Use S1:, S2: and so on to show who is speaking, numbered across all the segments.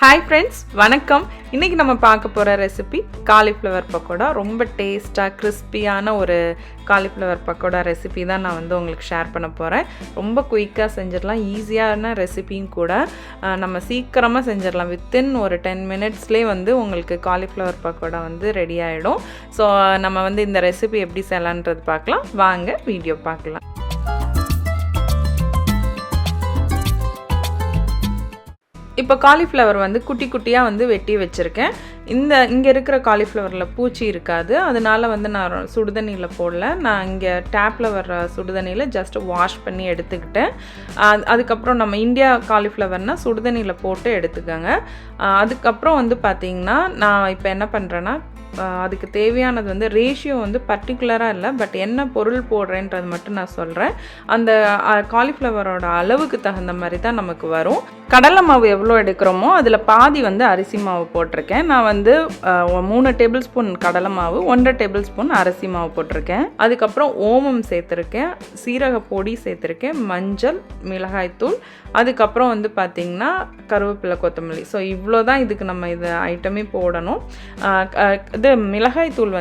S1: Hi friends, வணக்கம். இன்றைக்கி நம்ம பார்க்க போகிற ரெசிபி காலிஃப்ளவர் பக்கோடா. ரொம்ப டேஸ்ட்டாக கிறிஸ்பியான ஒரு காலிஃப்ளவர் பக்கோடா ரெசிபி தான் நான் உங்களுக்கு ஷேர் பண்ண போகிறேன். ரொம்ப குயிக்காக செஞ்சிடலாம், ஈஸியான ரெசிபியும் கூட. நம்ம சீக்கிரமாக செஞ்சிடலாம். வித்தின் ஒரு 10 மினிட்ஸ்லேயே உங்களுக்கு காலிஃப்ளவர் பக்கோடா ரெடி ஆகிடும். ஸோ நம்ம இந்த ரெசிபி எப்படி செய்யலான்றது பார்க்கலாம். வாங்க வீடியோ பார்க்கலாம். இப்போ காலிஃப்ளவர் குட்டி குட்டியாக வெட்டி வச்சுருக்கேன். இங்கே இருக்கிற காலிஃப்ளவரில் பூச்சி இருக்காது, அதனால நான் சுடுதண்ணியில் போடல. நான் இங்கே டேப்பில் வர்ற சுடுதண்ணியில் ஜஸ்ட் வாஷ் பண்ணி எடுத்துக்கிட்டேன். அதுக்கப்புறம் நம்ம இந்தியா காலிஃப்ளவர்னால் சுடுதண்ணியில் போட்டு எடுத்துக்கோங்க. அதுக்கப்புறம் பார்த்திங்கன்னா நான் இப்போ என்ன பண்ணுறேன்னா, அதுக்கு தேவையானது ரேஷியோ பர்டிகுலராக இல்லை, பட் என்ன பொருள் போடுறேன்றது மட்டும் நான் சொல்கிறேன். அந்த காலிஃப்ளவரோட அளவுக்கு தகுந்த மாதிரி தான் நமக்கு வரும். கடலை மாவு எவ்வளோ எடுக்கிறோமோ அதில் பாதி அரிசி மாவு போட்டிருக்கேன். நான் 3 டேபிள் ஸ்பூன் கடலை மாவு, 1.5 டேபிள் ஸ்பூன் அரிசி மாவு போட்டிருக்கேன். அதுக்கப்புறம் ஓமம் சேர்த்துருக்கேன், சீரக பொடி சேர்த்துருக்கேன், மஞ்சள், மிளகாய்த்தூள், அதுக்கப்புறம் பார்த்திங்கன்னா கருவேப்பிலை, கொத்தமல்லி. ஸோ இவ்வளோ தான் இதுக்கு நம்ம இது ஐட்டமே போடணும். இது மிளகாய்த்தூள்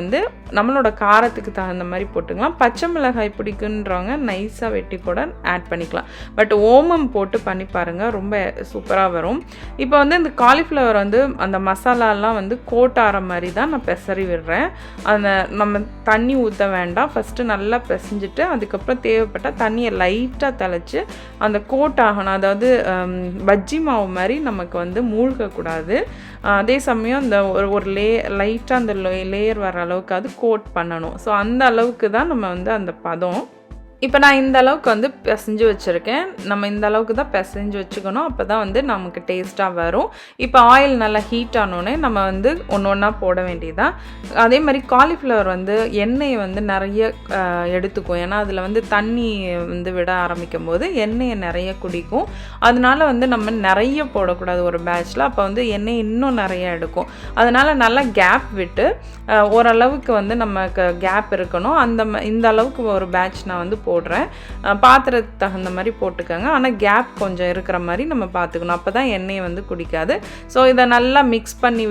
S1: நம்மளோட காரத்துக்கு தகுந்த மாதிரி போட்டுக்கலாம். பச்சை மிளகாய் பிடிக்குன்றவங்க நைஸாக வெட்டி கூட ஆட் பண்ணிக்கலாம். பட் ஓமம் போட்டு பண்ணி பாருங்கள், ரொம்ப சூப்பராக வரும். இப்போ இந்த காலிஃப்ளவர் அந்த மசாலாலாம் கோட் ஆகிற மாதிரி தான் நான் பெசரி விடுறேன். அந்த நம்ம தண்ணி ஊற்ற வேண்டாம். ஃபஸ்ட்டு நல்லா பிசைஞ்சிட்டு அதுக்கப்புறம் தேவைப்பட்டால் தண்ணியை லைட்டாக தெளித்து அந்த கோட் ஆகணும். அதாவது பஜ்ஜி மாவு மாதிரி நமக்கு மூழ்கக்கூடாது. அதே சமயம் இந்த ஒரு லைட்டாக அந்த லேயர் வர அளவுக்கு அது கோட் பண்ணணும். ஸோ அந்த அளவுக்கு தான் நம்ம அந்த பதம். இப்போ நான் இந்த அளவுக்கு பிசைஞ்சு வச்சுருக்கேன். நம்ம இந்த அளவுக்கு தான் பிசைஞ்சு வச்சுக்கணும், அப்போ தான் நமக்கு டேஸ்ட்டாக வரும். இப்போ ஆயில் நல்லா ஹீட் ஆனோடனே நம்ம ஒன்று ஒன்றா போட வேண்டியதான். அதே மாதிரி காலிஃப்ளவர் எண்ணெயை நிறைய எடுத்துக்கும். ஏன்னா அதில் தண்ணி விட ஆரம்பிக்கும் போது எண்ணெயை நிறைய குடிக்கும். அதனால நம்ம நிறைய போடக்கூடாது ஒரு பேட்சில். அப்போ எண்ணெய் இன்னும் நிறைய எடுக்கும். அதனால் நல்லா கேப் விட்டு ஓரளவுக்கு நமக்கு கேப் இருக்கணும். இந்த அளவுக்கு ஒரு பேட்ச் நான் போடுறேன். பாத்திரத்துக்கு தகுந்த மாதிரி போட்டுக்கோங்க. ஆனால் கேப் கொஞ்சம் இருக்கிற மாதிரி நம்ம பார்த்துக்கணும், அப்போ தான் எண்ணெயை குடிக்காது. ஸோ இதை நல்லா மிக்ஸ் பண்ணி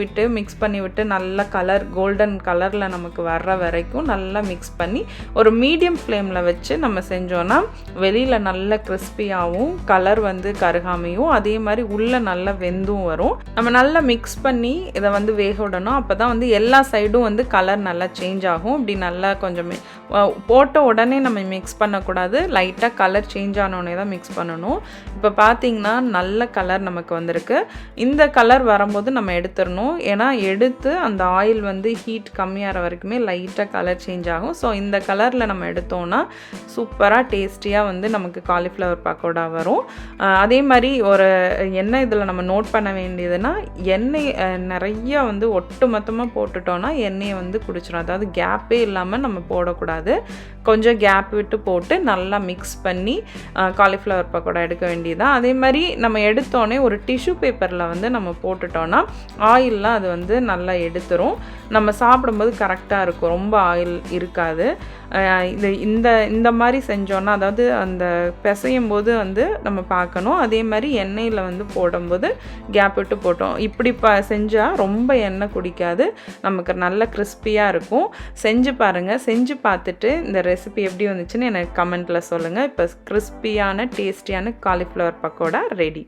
S1: விட்டு நல்ல கலர் கோல்டன் கலரில் நமக்கு வர்ற வரைக்கும் நல்லா மிக்ஸ் பண்ணி ஒரு மீடியம் ஃப்ளேமில் வச்சு நம்ம செஞ்சோன்னா வெளியில் நல்ல கிறிஸ்பியாகவும் கலர் கருகாமையும் அதே மாதிரி உள்ளே நல்லா வெந்தும் வரும். நம்ம நல்லா மிக்ஸ் பண்ணி இதை வேக விடணும். அப்போ தான் எல்லா சைடும் கலர் நல்லா சேஞ்ச் ஆகும். இப்படி நல்லா கொஞ்சம் போட்ட உடனே நம்ம மிக்ஸ் பண்ணக்கூடாது, லைட்டாக கலர் சேஞ்ச் ஆனோடனே தான் மிக்ஸ் பண்ணணும். இப்போ பார்த்திங்கன்னா நல்ல கலர் நமக்கு வந்திருக்கு. இந்த கலர் வரும்போது நம்ம எடுத்துடணும். ஏன்னா எடுத்து அந்த ஆயில் ஹீட் கம்மியாகிற வரைக்குமே லைட்டாக கலர் சேஞ்ச் ஆகும். ஸோ இந்த கலரில் நம்ம எடுத்தோன்னா சூப்பராக டேஸ்டியாக நமக்கு காலிஃப்ளவர் பக்கோடா வரும். அதே மாதிரி ஒரு எண்ணெய் இதில் நம்ம நோட் பண்ண வேண்டியதுன்னா, எண்ணெய் நிறைய ஒட்டு மொத்தமாக போட்டுட்டோன்னா எண்ணெயை குடிச்சிடும். அதாவது கேப்பே இல்லாமல் நம்ம போடக்கூடாது. கொஞ்சம் கேப் விட்டு போட்டு நல்லா மிக்ஸ் பண்ணி காலிஃப்ளவர் பக்கோடா எடுக்க வேண்டியதான். அதே மாதிரி நம்ம எடுத்தோடனே ஒரு டிஷ்யூ பேப்பரில் நம்ம போட்டுட்டோன்னா ஆயிலெலாம் அது நல்லா எடுத்துரும். நம்ம சாப்பிடும்போது கரெக்டாக இருக்கும், ரொம்ப ஆயில் இருக்காது. இது இந்த மாதிரி செஞ்சோன்னா, அதாவது அந்த பிசையும் போது நம்ம பார்க்கணும். அதே மாதிரி எண்ணெயில் போடும்போது கேப் விட்டு போட்டோம். இப்படி செஞ்சால் ரொம்ப எண்ணெய் குடிக்காது, நமக்கு நல்ல கிறிஸ்பியாக இருக்கும். செஞ்சு பாருங்கள். செஞ்சு பார்த்துட்டு இந்த ரெசிபி எப்படி வந்துச்சுன்னு எனக்கு கமெண்ட்டில் சொல்லுங்கள். இப்போ கிறிஸ்பியான டேஸ்டியான காலிஃப்ளவர் பக்கோடா ரெடி.